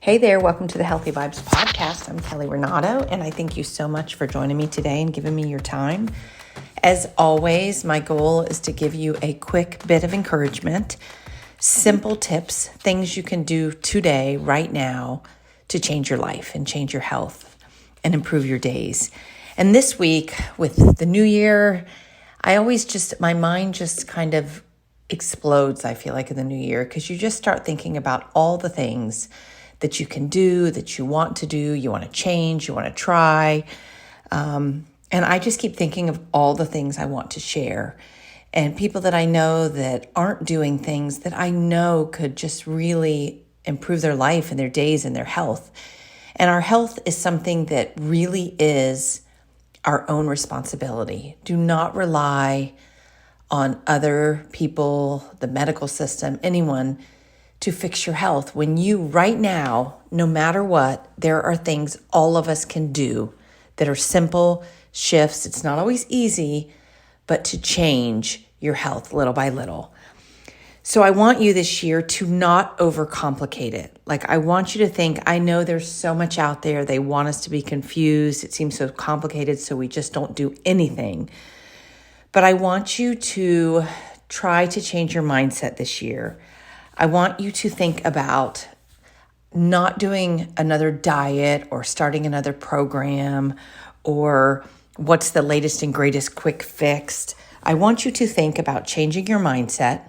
Hey there, welcome to the Healthy Vibes podcast. I'm Kelly Renato, and I thank you so much for joining me today and giving me your time. As always, my goal is to give you a quick bit of encouragement, simple tips, things you can do today, right now, to change your life and change your health and improve your days. And this week, with the new year, my mind just kind of explodes, I feel like, in the new year, because you just start thinking about all the things that you can do, that you want to do, you want to change, you want to try. And I just keep thinking of all the things I want to share and people that I know that aren't doing things that I know could just really improve their life and their days and their health. And our health is something that really is our own responsibility. Do not rely on other people, the medical system, anyone to fix your health. When you, right now, no matter what, there are things all of us can do that are simple shifts. It's not always easy, but to change your health little by little. So I want you this year to not overcomplicate it. Like, I want you to think, I know there's so much out there. They want us to be confused. It seems so complicated, so we just don't do anything. But I want you to try to change your mindset this year. I want you to think about not doing another diet or starting another program or what's the latest and greatest quick fix. I want you to think about changing your mindset,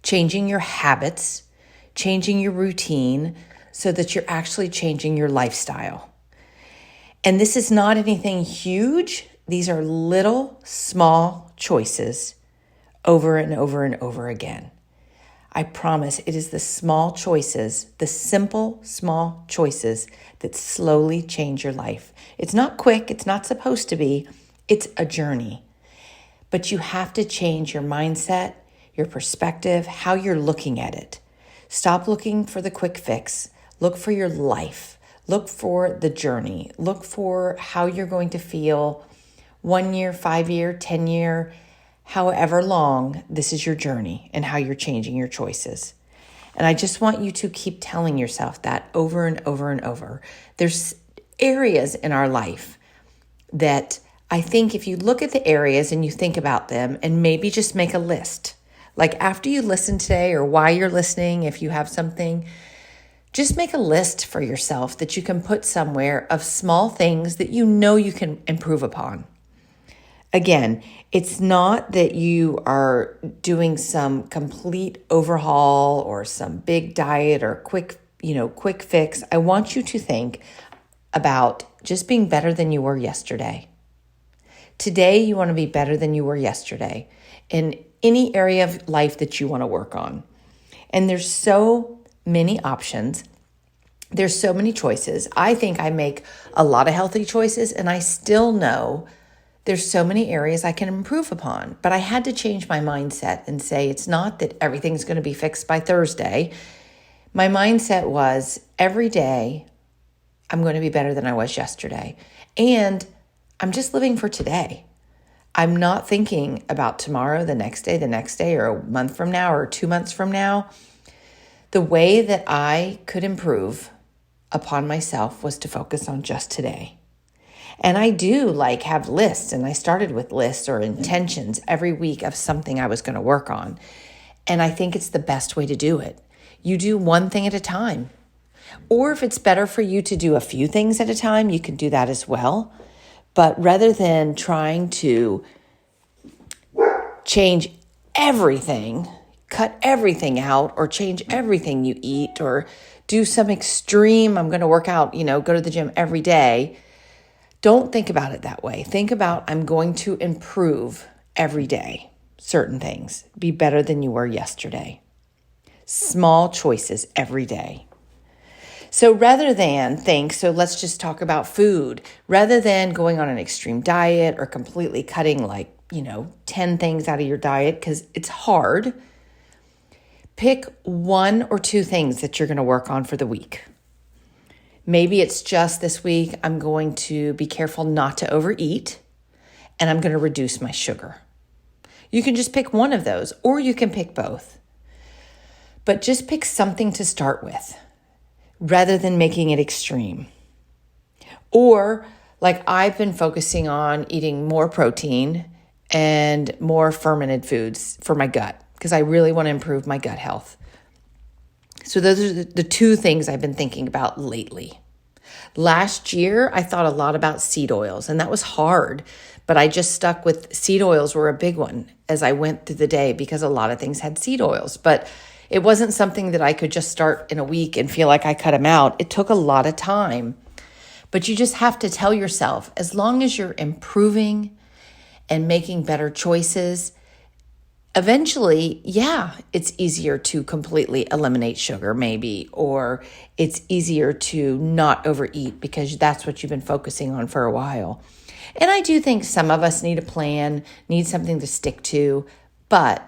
changing your habits, changing your routine so that you're actually changing your lifestyle. And this is not anything huge. These are little, small choices over and over and over again. I promise it is the small choices, the simple, small choices that slowly change your life. It's not quick. It's not supposed to be. It's a journey. But you have to change your mindset, your perspective, how you're looking at it. Stop looking for the quick fix. Look for your life. Look for the journey. Look for how you're going to feel 1 year, 5 year, 10 year, however long this is your journey and how you're changing your choices. And I just want you to keep telling yourself that over and over and over. There's areas in our life that I think if you look at the areas and you think about them and maybe just make a list, like after you listen today or while you're listening, if you have something, just make a list for yourself that you can put somewhere of small things that you know you can improve upon. Again, it's not that you are doing some complete overhaul or some big diet or quick fix. I want you to think about just being better than you were yesterday. Today, you want to be better than you were yesterday in any area of life that you want to work on. And there's so many options. There's so many choices. I think I make a lot of healthy choices, and I still know there's so many areas I can improve upon, but I had to change my mindset and say it's not that everything's going to be fixed by Thursday. My mindset was every day I'm going to be better than I was yesterday. And I'm just living for today. I'm not thinking about tomorrow, the next day, or a month from now, or 2 months from now. The way that I could improve upon myself was to focus on just today. And I do have lists, and I started with lists or intentions every week of something I was going to work on. And I think it's the best way to do it. You do one thing at a time. Or if it's better for you to do a few things at a time, you can do that as well. But rather than trying to change everything, cut everything out, or change everything you eat, or do some extreme, I'm going to work out, go to the gym every day, don't think about it that way. Think about, I'm going to improve every day, certain things, be better than you were yesterday. Small choices every day. So let's just talk about food. Rather than going on an extreme diet or completely cutting 10 things out of your diet, because it's hard, pick 1 or 2 things that you're going to work on for the week. Maybe it's just this week, I'm going to be careful not to overeat, and I'm going to reduce my sugar. You can just pick one of those, or you can pick both. But just pick something to start with. rather than making it extreme. Or like I've been focusing on eating more protein and more fermented foods for my gut because I really want to improve my gut health. So those are the two things I've been thinking about lately. Last year, I thought a lot about seed oils, and that was hard, but I just stuck with seed oils were a big one as I went through the day because a lot of things had seed oils. But it wasn't something that I could just start in a week and feel like I cut them out. It took a lot of time. But you just have to tell yourself, as long as you're improving and making better choices, eventually, it's easier to completely eliminate sugar maybe, or it's easier to not overeat because that's what you've been focusing on for a while. And I do think some of us need a plan, need something to stick to, but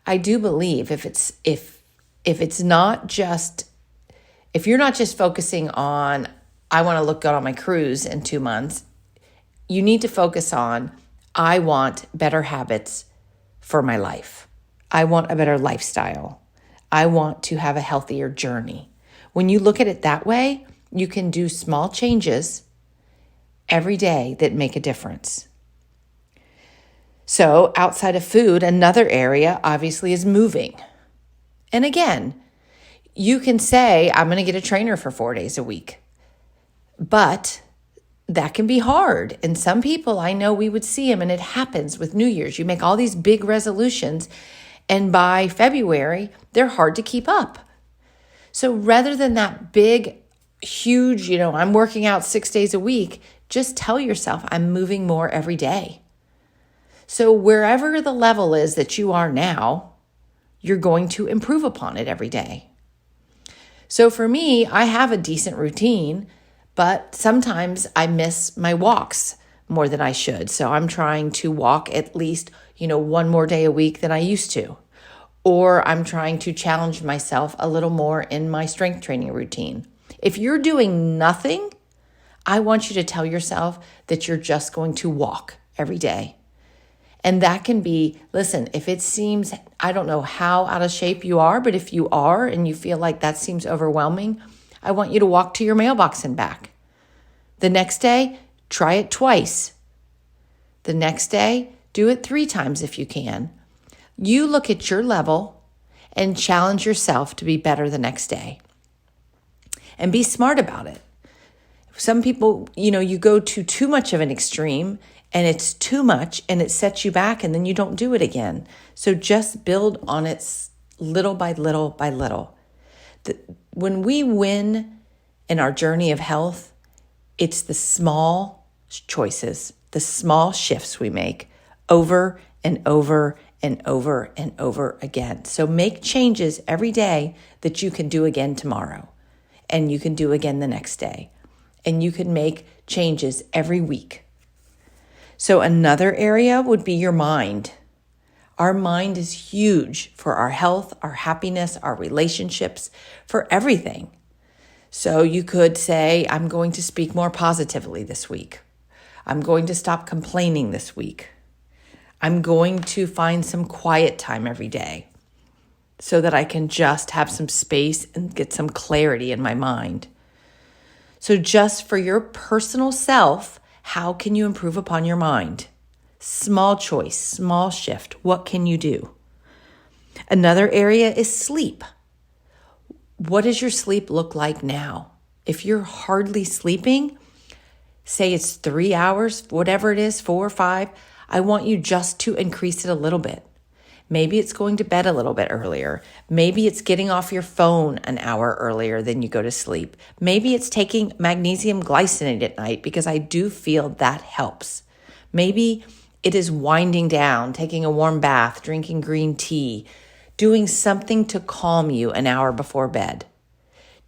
I do believe if you're not just focusing on, I want to look good on my cruise in 2 months, you need to focus on, I want better habits for my life. I want a better lifestyle. I want to have a healthier journey. When you look at it that way, you can do small changes every day that make a difference. So outside of food, another area obviously is moving. And again, you can say, I'm going to get a trainer for 4 days a week. But that can be hard. And some people, I know we would see them, and it happens with New Year's. You make all these big resolutions, and by February, they're hard to keep up. So rather than that big, huge, I'm working out 6 days a week, just tell yourself, I'm moving more every day. So wherever the level is that you are now, you're going to improve upon it every day. So for me, I have a decent routine, but sometimes I miss my walks more than I should. So I'm trying to walk at least, one more day a week than I used to. Or I'm trying to challenge myself a little more in my strength training routine. If you're doing nothing, I want you to tell yourself that you're just going to walk every day. And that can be, listen, if it seems, I don't know how out of shape you are, but if you are and you feel like that seems overwhelming, I want you to walk to your mailbox and back. The next day, try it twice. The next day, do it 3 times if you can. You look at your level and challenge yourself to be better the next day. And be smart about it. Some people, you go to too much of an extreme and it's too much and it sets you back and then you don't do it again. So just build on it little by little by little. When we win in our journey of health, it's the small choices, the small shifts we make over and over and over and over again. So make changes every day that you can do again tomorrow, and you can do again the next day, and you can make changes every week. So another area would be your mind. Our mind is huge for our health, our happiness, our relationships, for everything. So you could say, I'm going to speak more positively this week. I'm going to stop complaining this week. I'm going to find some quiet time every day so that I can just have some space and get some clarity in my mind. So just for your personal self, how can you improve upon your mind? Small choice, small shift. What can you do? Another area is sleep. What does your sleep look like now? If you're hardly sleeping, say it's 3 hours, whatever it is, 4 or 5, I want you just to increase it a little bit. Maybe it's going to bed a little bit earlier. Maybe it's getting off your phone an hour earlier than you go to sleep. Maybe it's taking magnesium glycinate at night, because I do feel that helps. Maybe it is winding down, taking a warm bath, drinking green tea, doing something to calm you an hour before bed.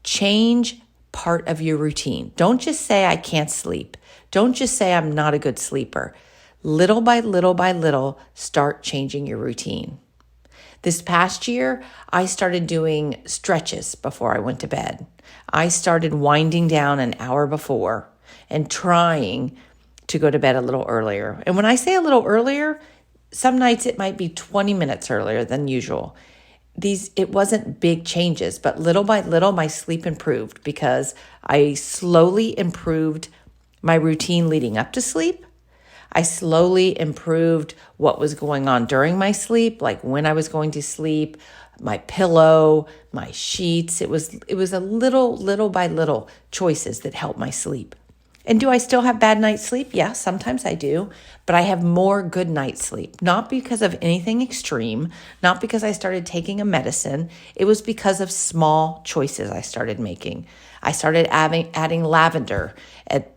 Change part of your routine. Don't just say, I can't sleep. Don't just say, I'm not a good sleeper. Little by little by little, start changing your routine. This past year, I started doing stretches before I went to bed. I started winding down an hour before and trying to go to bed a little earlier. And when I say a little earlier, some nights it might be 20 minutes earlier than usual. it wasn't big changes, but little by little, my sleep improved because I slowly improved my routine leading up to sleep. I slowly improved what was going on during my sleep, like when I was going to sleep, my pillow, my sheets. It was a little by little choices that helped my sleep. And do I still have bad night's sleep? Yeah, sometimes I do, but I have more good night's sleep, not because of anything extreme, not because I started taking a medicine. It was because of small choices I started making. I started adding lavender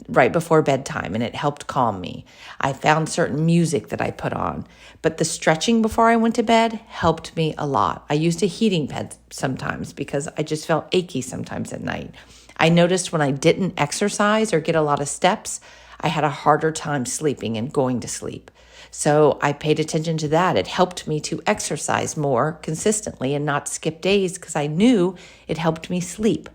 right before bedtime, and it helped calm me. I found certain music that I put on, but the stretching before I went to bed helped me a lot. I used a heating pad sometimes because I just felt achy sometimes at night. I noticed when I didn't exercise or get a lot of steps, I had a harder time sleeping and going to sleep. So I paid attention to that. It helped me to exercise more consistently and not skip days because I knew it helped me sleep.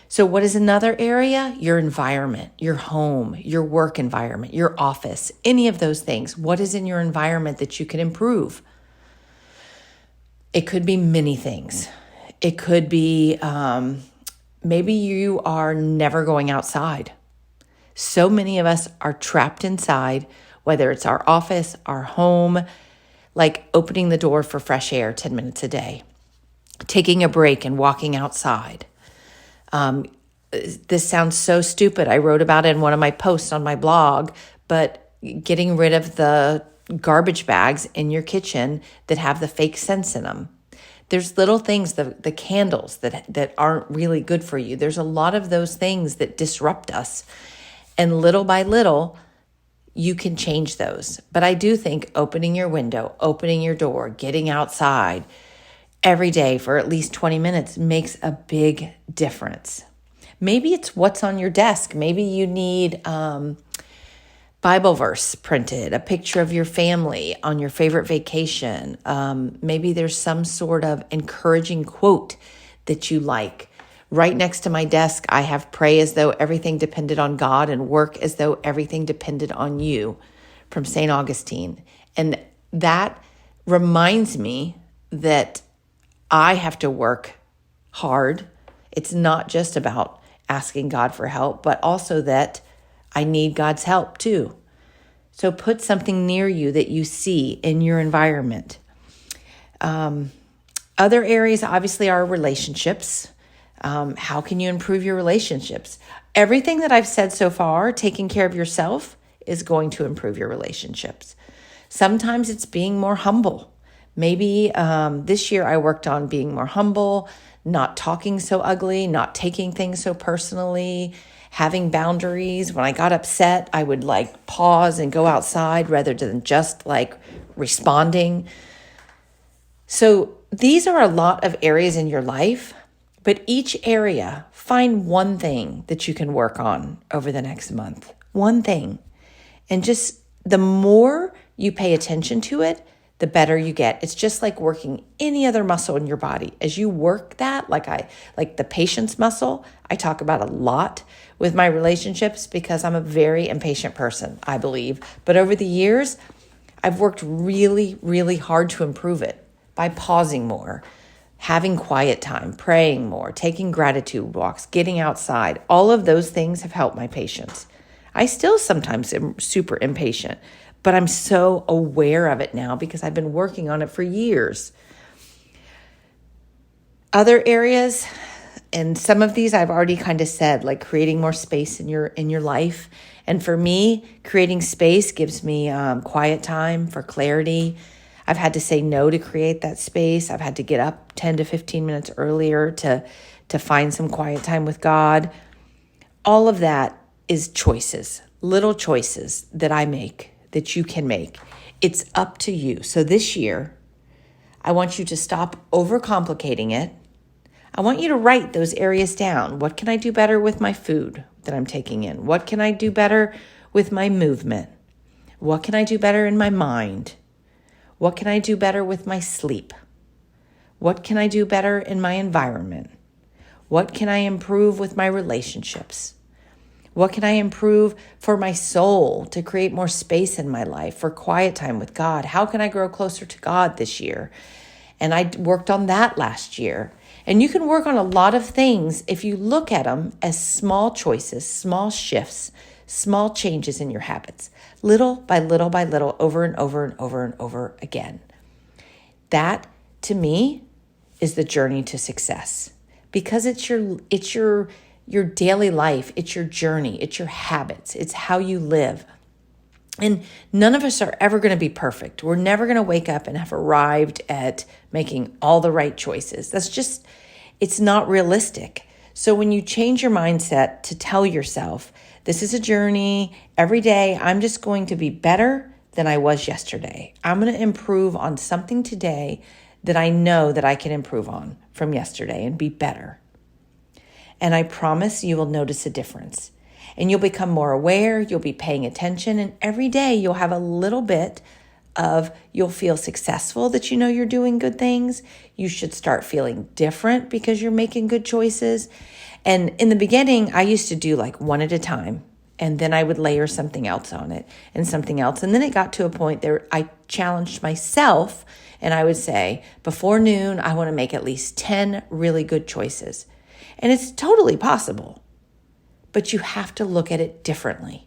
So what is another area? Your environment, your home, your work environment, your office, any of those things. What is in your environment that you can improve? It could be many things. It could be maybe you are never going outside. So many of us are trapped inside, whether it's our office, our home, like opening the door for fresh air 10 minutes a day, taking a break and walking outside. This sounds so stupid. I wrote about it in one of my posts on my blog, but getting rid of the garbage bags in your kitchen that have the fake scents in them. There's little things, the candles that aren't really good for you. There's a lot of those things that disrupt us. And little by little, you can change those. But I do think opening your window, opening your door, getting outside every day for at least 20 minutes makes a big difference. Maybe it's what's on your desk. Maybe you need Bible verse printed, a picture of your family on your favorite vacation. Maybe there's some sort of encouraging quote that you like. Right next to my desk, I have pray as though everything depended on God and work as though everything depended on you from St. Augustine. And that reminds me that I have to work hard. It's not just about asking God for help, but also that I need God's help too. So put something near you that you see in your environment. Other areas obviously are relationships. How can you improve your relationships? Everything that I've said so far, taking care of yourself, is going to improve your relationships. Sometimes it's being more humble. Maybe this year I worked on being more humble, not talking so ugly, not taking things so personally, having boundaries. When I got upset, I would pause and go outside rather than just responding. So these are a lot of areas in your life, but each area, find one thing that you can work on over the next month. One thing. And just the more you pay attention to it, the better you get. It's just like working any other muscle in your body. As you work that, like the patience muscle, I talk about a lot with my relationships because I'm a very impatient person, I believe. But over the years, I've worked really, really hard to improve it by pausing more, having quiet time, praying more, taking gratitude walks, getting outside. All of those things have helped my patience. I still sometimes am super impatient, but I'm so aware of it now because I've been working on it for years. Other areas, and some of these I've already kind of said, like creating more space in your life. And for me, creating space gives me quiet time for clarity. I've had to say no to create that space. I've had to get up 10 to 15 minutes earlier to find some quiet time with God. All of that is choices, little choices that I make, that you can make. It's up to you. So this year, I want you to stop overcomplicating it. I want you to write those areas down. What can I do better with my food that I'm taking in? What can I do better with my movement? What can I do better in my mind? What can I do better with my sleep? What can I do better in my environment? What can I improve with my relationships? What can I improve for my soul to create more space in my life, for quiet time with God? How can I grow closer to God this year? And I worked on that last year. And you can work on a lot of things if you look at them as small choices, small shifts, small changes in your habits, little by little by little, over and over and over and over again. That, to me, is the journey to success, because it's your daily life, it's your journey, it's your habits, it's how you live. And none of us are ever going to be perfect. We're never going to wake up and have arrived at making all the right choices. It's not realistic. So when you change your mindset to tell yourself, this is a journey, every day I'm just going to be better than I was yesterday. I'm going to improve on something today that I know that I can improve on from yesterday and be better. And I promise you will notice a difference. And you'll become more aware, you'll be paying attention, and every day you'll have a little bit you'll feel successful that you know you're doing good things. You should start feeling different because you're making good choices. And in the beginning, I used to do like one at a time, and then I would layer something else on it and something else. And then it got to a point there I challenged myself, and I would say, before noon, I want to make at least 10 really good choices. And it's totally possible, but you have to look at it differently.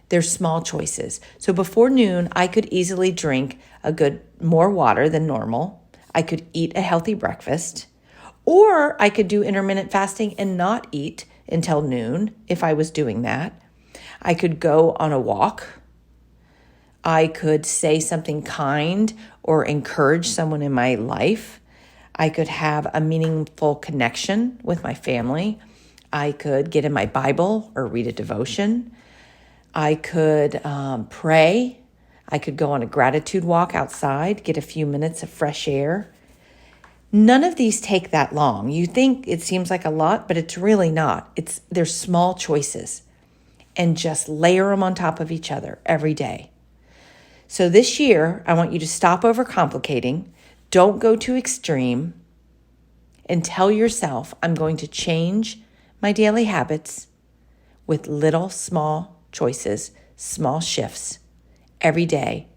There's small choices. So before noon, I could easily drink more water than normal. I could eat a healthy breakfast, or I could do intermittent fasting and not eat until noon if I was doing that. I could go on a walk. I could say something kind or encourage someone in my life. I could have a meaningful connection with my family. I could get in my Bible or read a devotion. I could pray. I could go on a gratitude walk outside, get a few minutes of fresh air. None of these take that long. You think it seems like a lot, but it's really not. They're small choices, and just layer them on top of each other every day. So this year, I want you to stop overcomplicating. Don't go too extreme, and tell yourself, I'm going to change my daily habits with little small choices, small shifts every day,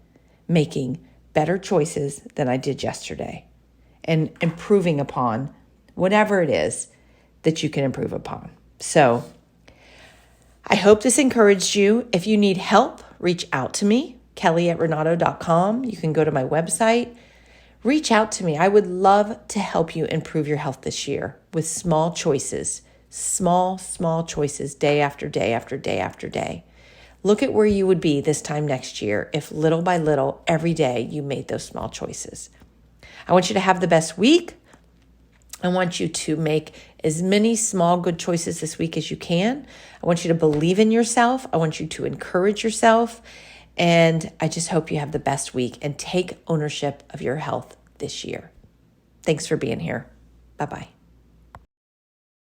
making better choices than I did yesterday, and improving upon whatever it is that you can improve upon. So I hope this encouraged you. If you need help, reach out to me, kelly@renato.com. You can go to my website. Reach out to me. I would love to help you improve your health this year with small choices, small choices day after day after day after day. Look at where you would be this time next year if little by little, every day, you made those small choices. I want you to have the best week. I want you to make as many small good choices this week as you can. I want you to believe in yourself. I want you to encourage yourself. And I just hope you have the best week and take ownership of your health this year. Thanks for being here. Bye-bye.